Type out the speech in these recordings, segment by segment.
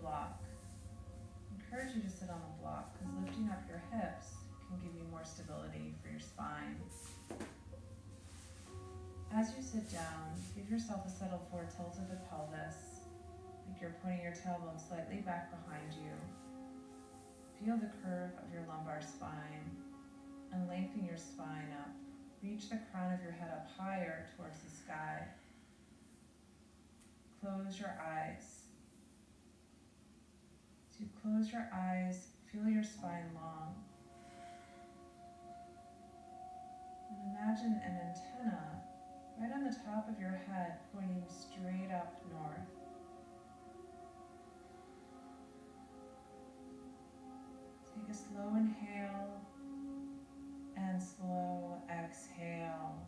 block. I encourage you to sit on a block because lifting up your hips can give you more stability for your spine. As you sit down, give yourself a settle forward tilt of the pelvis, like you're pointing your tailbone slightly back behind you. Feel the curve of your lumbar spine and lengthen your spine up. Reach the crown of your head up higher towards the sky. Close your eyes. As you close your eyes, feel your spine long. And imagine an antenna right on the top of your head pointing straight up north. Take a slow inhale and slow exhale.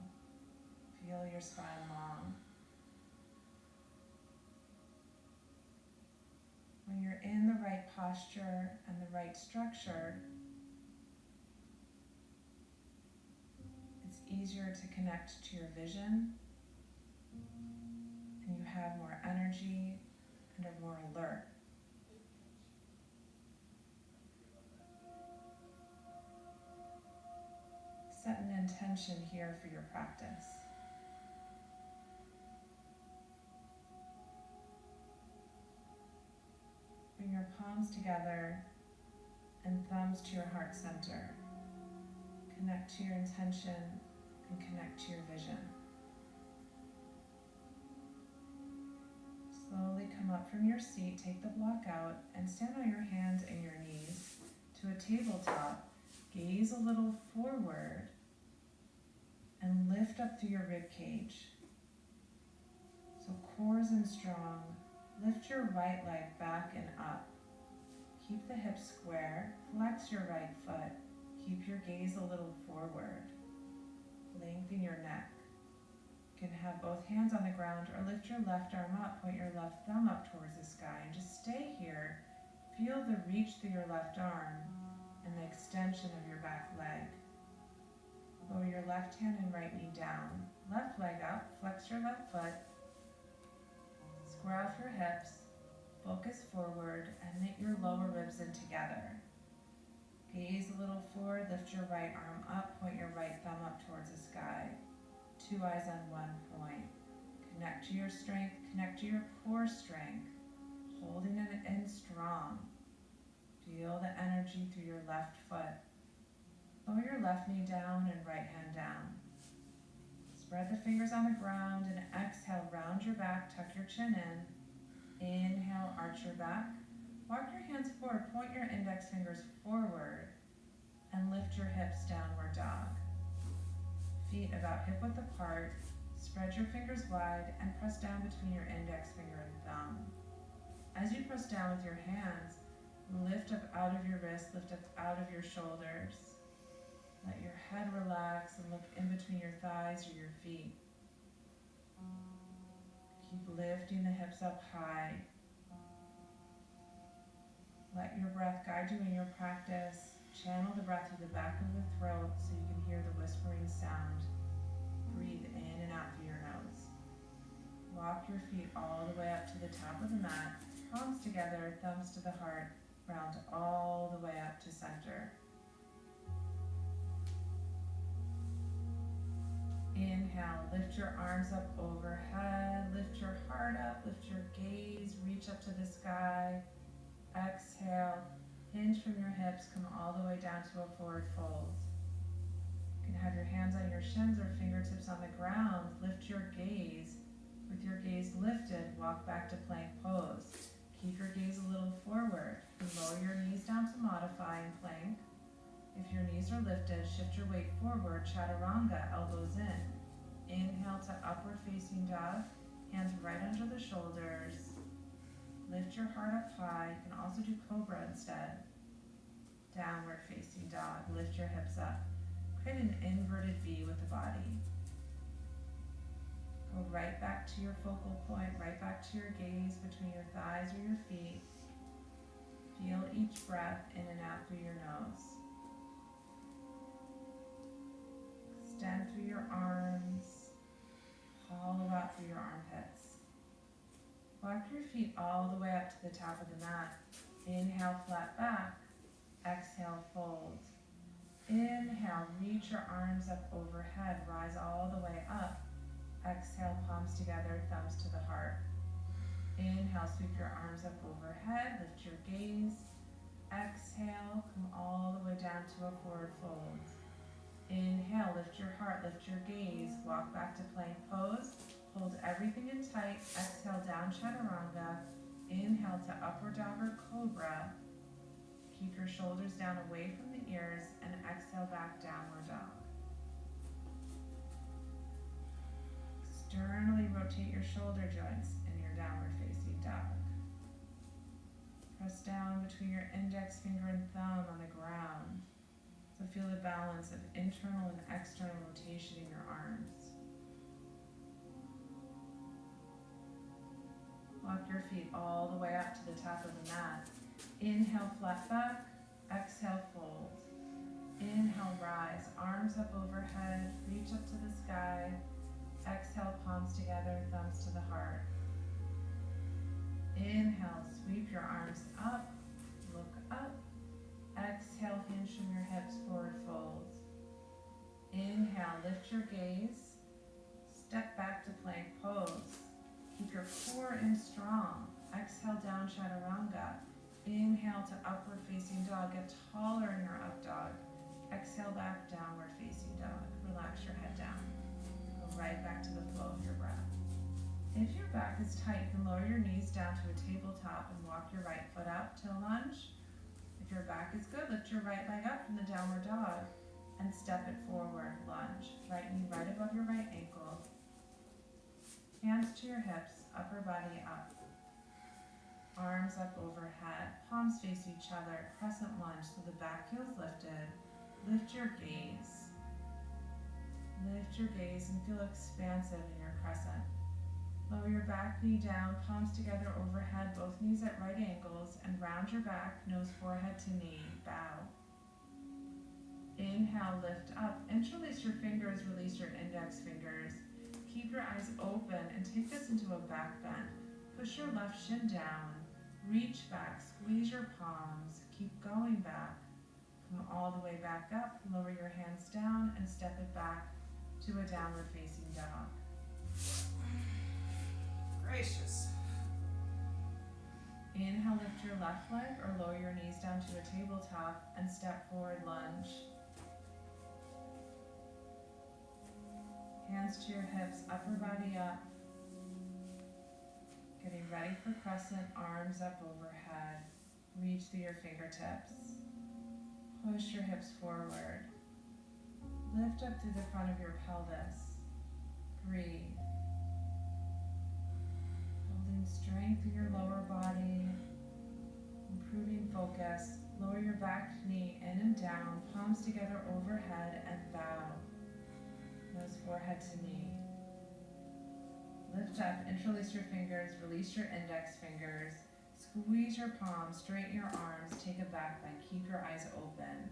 Feel your spine long. When you're in the right posture and the right structure, it's easier to connect to your vision, and you have more energy and are more alert. Set an intention here for your practice. Bring your palms together and thumbs to your heart center. Connect to your intention and connect to your vision. Slowly come up from your seat, take the block out, and stand on your hands and your knees to a tabletop. Gaze a little forward and lift up through your rib cage. So core is in strong. Lift your right leg back and up. Keep the hips square. Flex your right foot. Keep your gaze a little forward. Lengthen your neck. You can have both hands on the ground or lift your left arm up. Point your left thumb up towards the sky and just stay here. Feel the reach through your left arm and the extension of your back leg. Lower your left hand and right knee down. Left leg up, flex your left foot. Square off your hips, focus forward, and knit your lower ribs in together. Gaze a little forward, lift your right arm up, point your right thumb up towards the sky. Two eyes on one point. Connect to your strength, connect to your core strength. Holding it in strong. Feel the energy through your left foot. Lower your left knee down and right hand down. Spread the fingers on the ground and exhale, round your back, tuck your chin in. Inhale, arch your back. Walk your hands forward, point your index fingers forward, and lift your hips, downward dog. Feet about hip width apart. Spread your fingers wide and press down between your index finger and thumb. As you press down with your hands, lift up out of your wrists, lift up out of your shoulders. Let your head relax and look in between your thighs or your feet. Keep lifting the hips up high. Let your breath guide you in your practice. Channel the breath through the back of the throat so you can hear the whispering sound. Breathe in and out through your nose. Walk your feet all the way up to the top of the mat. Palms together, thumbs to the heart. Round all the way up to center. Inhale, lift your arms up overhead, lift your heart up, lift your gaze, reach up to the sky. Exhale, hinge from your hips, come all the way down to a forward fold. You can have your hands on your shins or fingertips on the ground. Lift your gaze. With your gaze lifted, walk back to plank pose. Keep your gaze a little forward. Lower your knees down to modify in plank. If your knees are lifted, shift your weight forward, chaturanga, elbows in. Inhale to upward facing dog, hands right under the shoulders. Lift your heart up high. You can also do cobra instead. Downward facing dog, lift your hips up. Create an inverted V with the body. Go right back to your focal point, right back to your gaze between your thighs or your feet. Feel each breath in and out through your nose. Extend through your arms, hollow out through your armpits. Walk your feet all the way up to the top of the mat. Inhale, flat back. Exhale, fold. Inhale, reach your arms up overhead. Rise all the way up. Exhale, palms together, thumbs to the heart. Inhale, sweep your arms up overhead. Lift your gaze. Exhale, come all the way down to a forward fold. Inhale, lift your heart, lift your gaze. Walk back to plank pose. Hold everything in tight. Exhale, down chaturanga. Inhale to upward dog or cobra. Keep your shoulders down away from the ears and exhale back downward dog. Externally rotate your shoulder joints in your downward facing dog. Press down between your index finger and thumb on the ground. So feel the balance of internal and external rotation in your arms. Walk your feet all the way up to the top of the mat. Inhale, flat back. Exhale, fold. Inhale, rise. Arms up overhead. Reach up to the sky. Exhale, palms together, thumbs to the heart. Inhale, sweep your arms up. Look up. Exhale, hinge from your hips, forward fold. Inhale, lift your gaze. Step back to plank pose. Keep your core in strong. Exhale, down chaturanga. Inhale to upward facing dog. Get taller in your up dog. Exhale back, downward facing dog. Relax your head down. Go right back to the flow of your breath. If your back is tight, you can lower your knees down to a tabletop and walk your right foot up to a lunge. If your back is good, lift your right leg up from the downward dog and step it forward, lunge. Right knee right above your right ankle. Hands to your hips, upper body up. Arms up overhead, palms face each other, crescent lunge so the back heel's lifted. Lift your gaze. Lift your gaze and feel expansive in your crescent. Lower your back knee down, palms together overhead, both knees at right angles, and round your back, nose, forehead to knee, bow. Inhale, lift up, interlace your fingers, release your index fingers. Keep your eyes open and take this into a back bend. Push your left shin down, reach back, squeeze your palms, keep going back. Come all the way back up, lower your hands down and step it back to a downward facing dog. Gracious. Inhale, lift your left leg or lower your knees down to a tabletop and step forward, lunge. Hands to your hips, upper body up. Getting ready for crescent, arms up overhead. Reach through your fingertips. Push your hips forward. Lift up through the front of your pelvis. Breathe. Building strength in your lower body. Improving focus. Lower your back knee in and down, palms together overhead and bow. Nose, forehead to knee. Lift up, interlace your fingers, release your index fingers. Squeeze your palms, straighten your arms, take a back bend, keep your eyes open.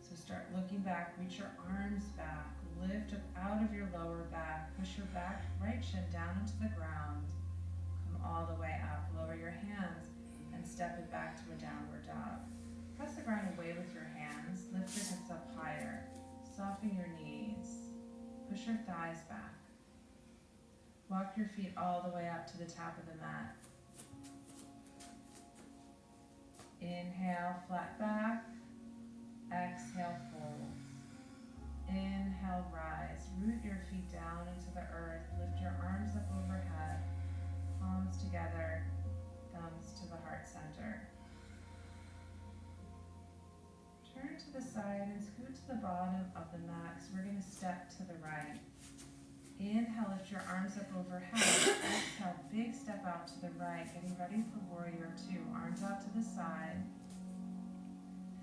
So start looking back, reach your arms back, lift up out of your lower back, push your back, right shin down into the ground. Come all the way up, lower your hands and step it back to a downward dog. Press the ground away with your hands, lift your hips up higher, soften your knees. Push your thighs back. Walk your feet all the way up to the top of the mat. Inhale, flat back. Exhale, fold. Inhale, rise. Root your feet down into the earth. Lift your arms up overhead. Palms together. Thumbs to the heart center. Turn to the side and scoot to the bottom of the mat because we're going to step to the right. Inhale, lift your arms up overhead. Exhale, big step out to the right, getting ready for warrior two. Arms out to the side.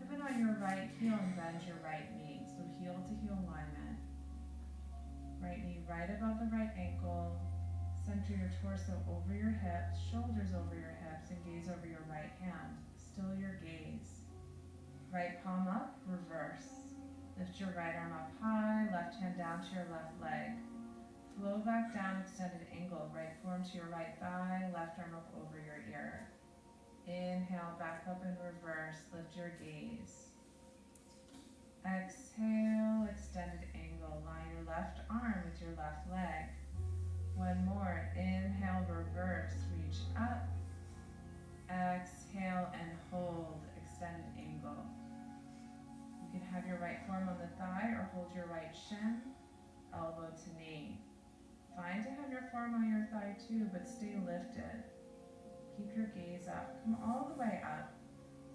Pivot on your right heel and bend your right knee. So heel to heel alignment. Right knee right above the right ankle. Center your torso over your hips, shoulders over your hips, and gaze over your right hand. Still your gaze. Right palm up, reverse. Lift your right arm up high, left hand down to your left leg. Flow back down, extended angle, right forearm to your right thigh, left arm up over your ear. Inhale, back up and reverse, lift your gaze. Exhale, extended angle, line your left arm with your left leg. One more, inhale, reverse, reach up. Exhale and hold, extended angle. You can have your right forearm on the thigh or hold your right shin, elbow to knee. Fine to have your forearm on your thigh too, but stay lifted. Keep your gaze up, come all the way up.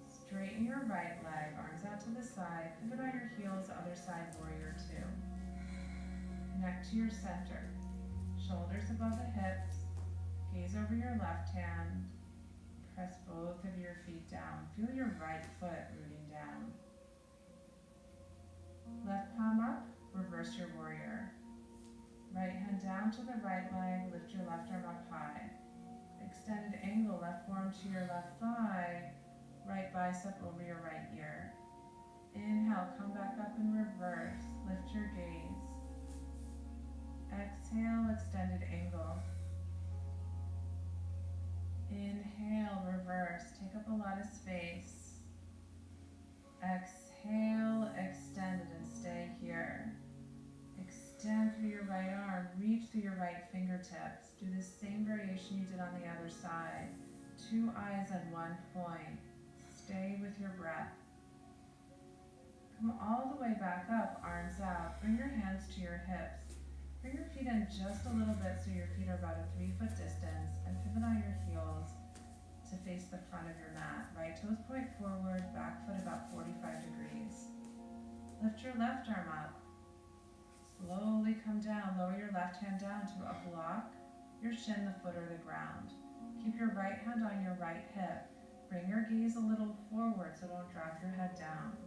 Straighten your right leg, arms out to the side, pivot on your heels, other side, warrior two. Connect to your center, shoulders above the hips, gaze over your left hand, press both of your feet down. Feel your right foot rooting down. Left palm up, reverse your warrior. Right hand down to the right leg, lift your left arm up high. Extended angle, left forearm to your left thigh, right bicep over your right ear. Inhale, come back up and reverse, lift your gaze. Exhale, extended angle. Inhale, reverse, take up a lot of space. Exhale, extend it and stay here. Extend through your right arm, reach through your right fingertips. Do the same variation you did on the other side. 2 eyes and 1 point. Stay with your breath. Come all the way back up, arms out. Bring your hands to your hips. Bring your feet in just a little bit so your feet are about a 3-foot distance, and pivot on your heels to face the front of your mat. Right toes point forward, back foot about 45 degrees. Lift your left arm up. Slowly come down, lower your left hand down to a block, your shin, the foot, or the ground. Keep your right hand on your right hip. Bring your gaze a little forward so don't drop your head down.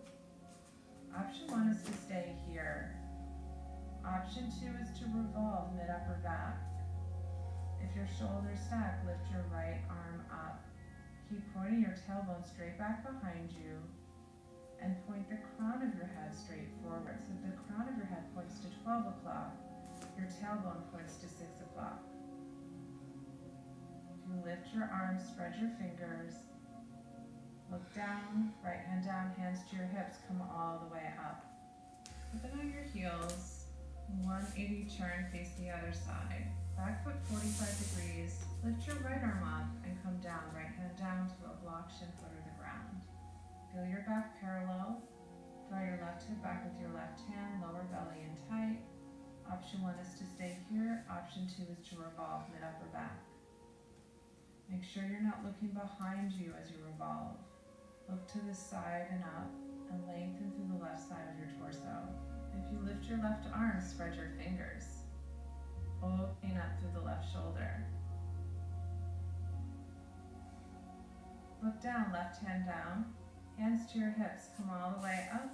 Option 1 is to stay here. Option 2 is to revolve mid-upper back. If your shoulders stack, lift your right arm up. Keep pointing your tailbone straight back behind you and point the crown of your head straight forward. So the crown of your head points to 12 o'clock. Your tailbone points to 6 o'clock. You lift your arms, spread your fingers. Look down, right hand down, hands to your hips, come all the way up. Pivot on your heels, 180 turn, face the other side. Back foot 45 degrees, lift your right arm up and come down, right hand down to a block, shin, foot, or the ground. Feel your back parallel. Draw your left hip back with your left hand, lower belly in tight. Option 1 is to stay here. Option 2 is to revolve mid-upper back. Make sure you're not looking behind you as you revolve. Look to the side and up, and lengthen through the left side of your torso. If you lift your left arm, spread your fingers. Opening up through the left shoulder. Look down, left hand down. Hands to your hips, come all the way up.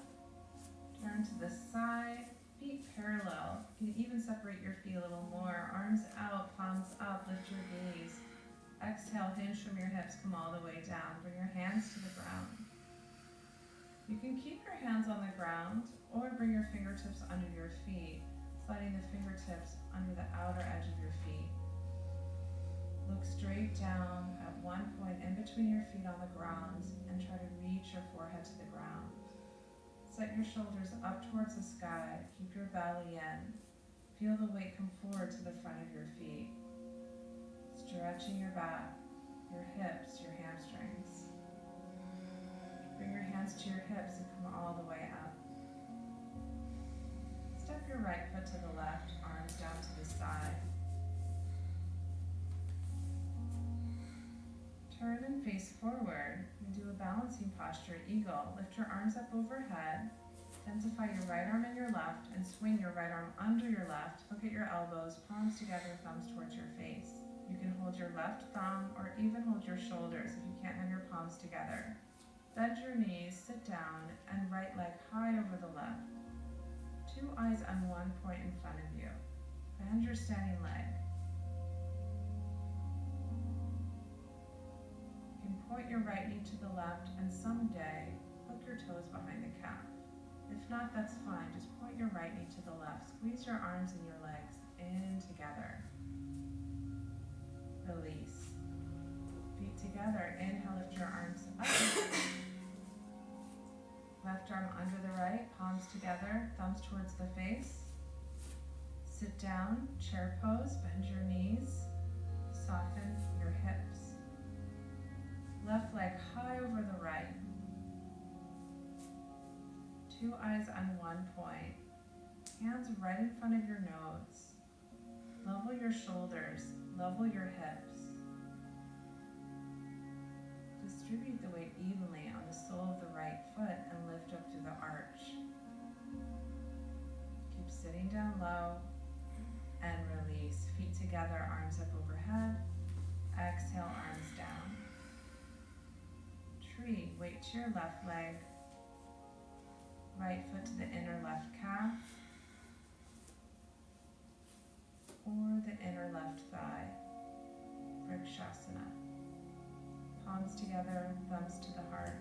Turn to the side, feet parallel. You can even separate your feet a little more. Arms out, palms up, lift your gaze. Exhale, hinge from your hips, come all the way down. Bring your hands to the ground. You can keep your hands on the ground or bring your fingertips under your feet, sliding the fingertips under the outer edge of your feet. Look straight down at one point in between your feet on the ground and try to reach your forehead to the ground. Set your shoulders up towards the sky. Keep your belly in. Feel the weight come forward to the front of your feet. Stretching your back, your hips, your hamstrings. Bring your hands to your hips and come all the way up. Step your right foot to the left, arms down to the side. Turn and face forward and do a balancing posture, eagle. Lift your arms up overhead. Identify your right arm and your left and swing your right arm under your left. Hook at your elbows, palms together, thumbs towards your face. You can hold your left thumb or even hold your shoulders if you can't have your palms together. Bend your knees, sit down, and right leg high over the left. 2 eyes on 1 point in front of you. Bend your standing leg. Point your right knee to the left and someday hook your toes behind the calf. If not, that's fine. Just point your right knee to the left. Squeeze your arms and your legs in together. together. Inhale, lift your arms up. Left arm under the right, palms together, thumbs towards the face. Sit down, chair pose, bend your knees, soften your hips. Left leg high over the right. Two eyes on one point. Hands right in front of your nose. Level your shoulders, level your hips. Distribute the weight evenly on the sole of the right foot and lift up through the arch. Keep sitting down low and release. Feet together, arms up overhead. Exhale, arms down. Tree, weight to your left leg. Right foot to the inner left calf or the inner left thigh. Vrikshasana. Palms together, thumbs to the heart.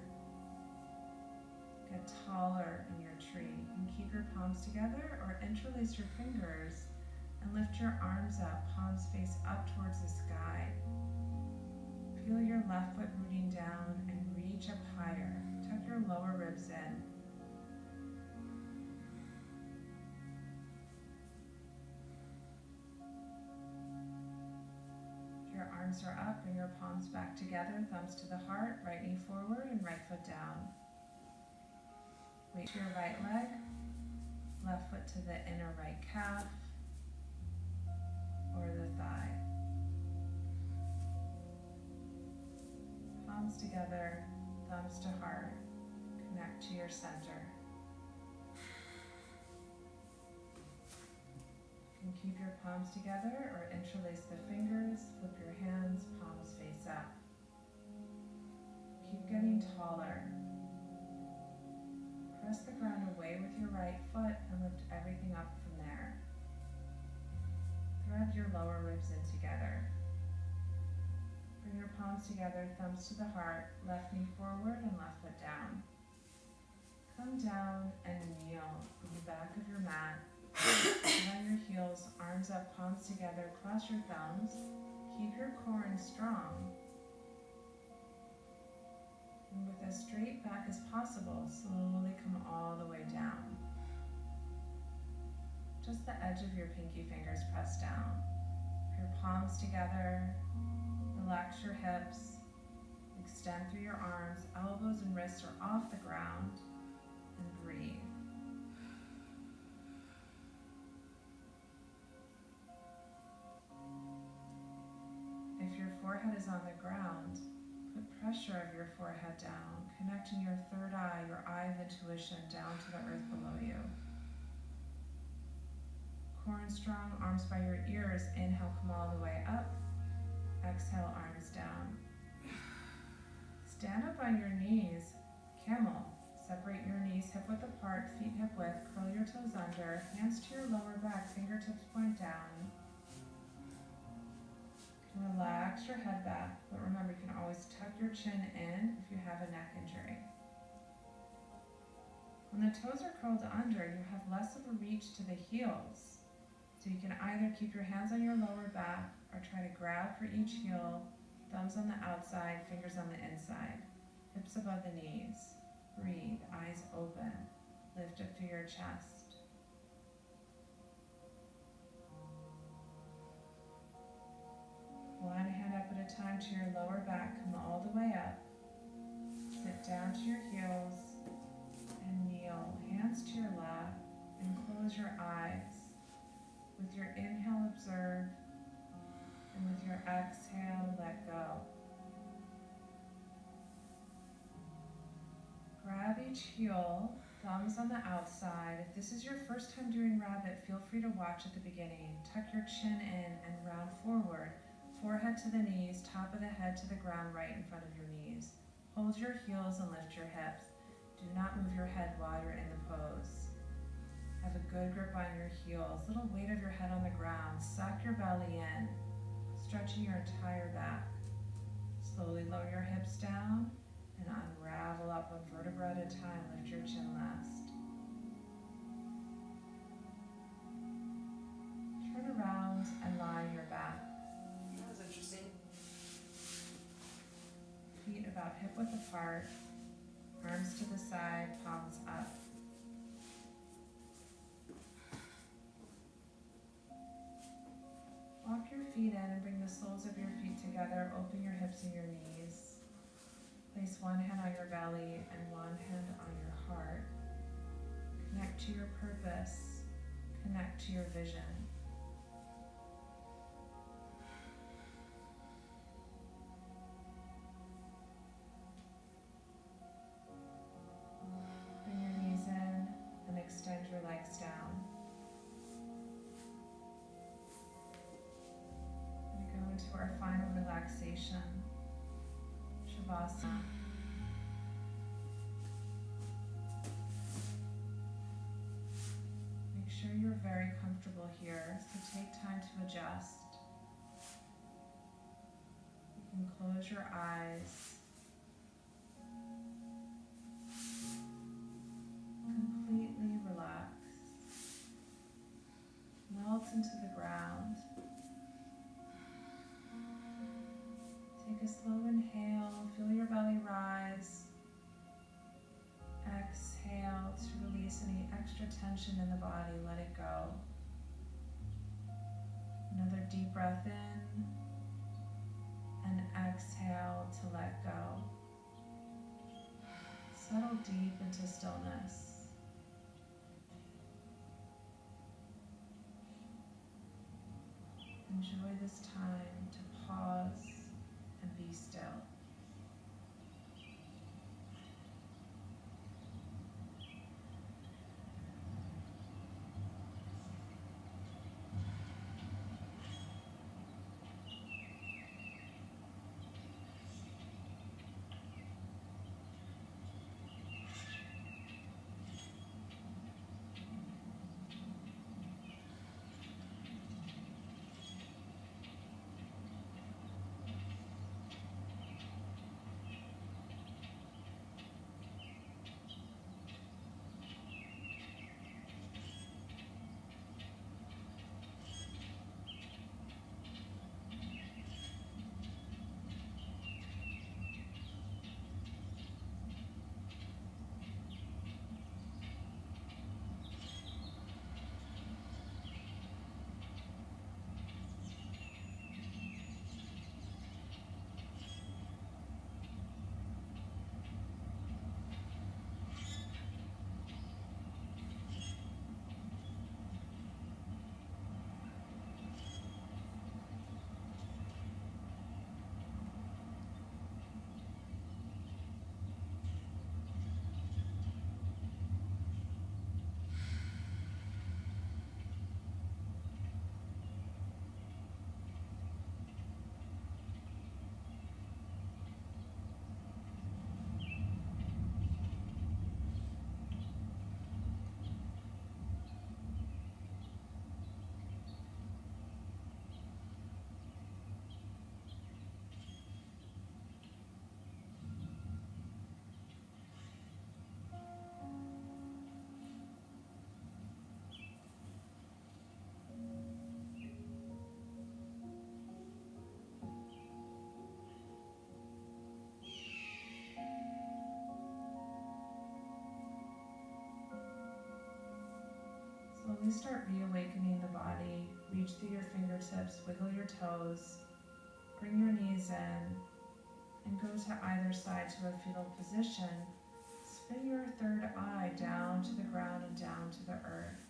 Get taller in your tree and keep your palms together or interlace your fingers and lift your arms up, palms face up towards the sky. Feel your left foot rooting down and reach up higher. Tuck your lower ribs in. Your arms are up, bring your palms back together, thumbs to the heart, right knee forward and right foot down. Weight to your right leg, left foot to the inner right calf or the thigh. Palms together, thumbs to heart, connect to your center. And keep your palms together or interlace the fingers, flip your hands, palms face up. Keep getting taller. Press the ground away with your right foot and lift everything up from there. Thread your lower ribs in together. Bring your palms together, thumbs to the heart, left knee forward and left foot down. Come down and kneel on the back of your mat. On your heels, arms up, palms together, cross your thumbs. Keep your core in strong. And with as straight back as possible, slowly come all the way down. Just the edge of your pinky fingers pressed down. Your palms together, relax your hips, extend through your arms, elbows and wrists are off the ground, and breathe. If your forehead is on the ground, put pressure of your forehead down, connecting your third eye, your eye of intuition, down to the earth below you. Core and strong, arms by your ears. Inhale, come all the way up. Exhale, arms down. Stand up on your knees, camel. Separate your knees hip width apart, feet hip width, curl your toes under, hands to your lower back, fingertips point down. Relax your head back, but remember you can always tuck your chin in if you have a neck injury. When the toes are curled under, you have less of a reach to the heels. So you can either keep your hands on your lower back or try to grab for each heel, thumbs on the outside, fingers on the inside, hips above the knees. Breathe, eyes open, lift up through your chest. One hand up at a time to your lower back, come all the way up. Sit down to your heels and kneel, hands to your lap, and close your eyes. With your inhale, observe, and with your exhale, let go. Grab each heel, thumbs on the outside. If this is your first time doing rabbit, feel free to watch at the beginning. Tuck your chin in and round forward. Forehead to the knees, top of the head to the ground right in front of your knees. Hold your heels and lift your hips. Do not move your head while you're in the pose. Have a good grip on your heels. Little weight of your head on the ground. Suck your belly in, stretching your entire back. Slowly lower your hips down and unravel up one vertebra at a time. Lift your chin last. Turn around and lie on your back. That was interesting. out, hip width apart, arms to the side, palms up. Walk your feet in and bring the soles of your feet together. Open your hips and your knees. Place one hand on your belly and one hand on your heart. Connect to your purpose. Connect to your vision. Bring your knees in and extend your legs down. We go into our final relaxation, Shavasana. Make sure you're very comfortable here, so take time to adjust. You can close your eyes. Completely relax. Melt into the ground. Take a slow inhale, feel your belly rise. Exhale to release any extra tension in the body, let it go. Another deep breath in and exhale to let go. Settle deep into stillness. Enjoy this time to pause and be still. Slowly start reawakening the body. Reach through your fingertips, wiggle your toes, bring your knees in, and go to either side to a fetal position. Spin your third eye down to the ground and down to the earth.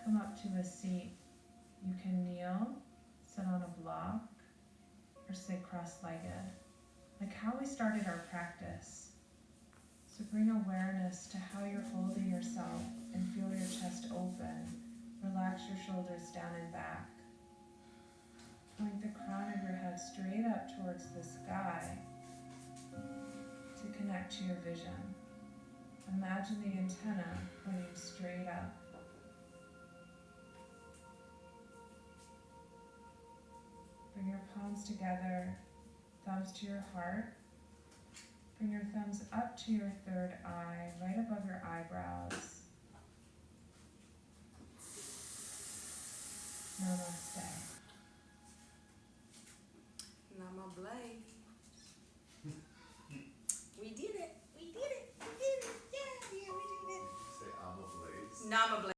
Come up to a seat. You can kneel, sit on a block, or sit cross-legged, like how we started our practice. So bring awareness to how you're holding yourself and feel your chest open. Relax your shoulders down and back. Point the crown of your head straight up towards the sky to connect to your vision. Imagine the antenna pointing straight up. Bring your palms together, thumbs to your heart. Bring your thumbs up to your third eye, right above your eyebrows. Namaste. I'm a blaze. We did it. We did it. We did it. Yeah, we did it. Say I'm a blaze. No, I'm a blaze.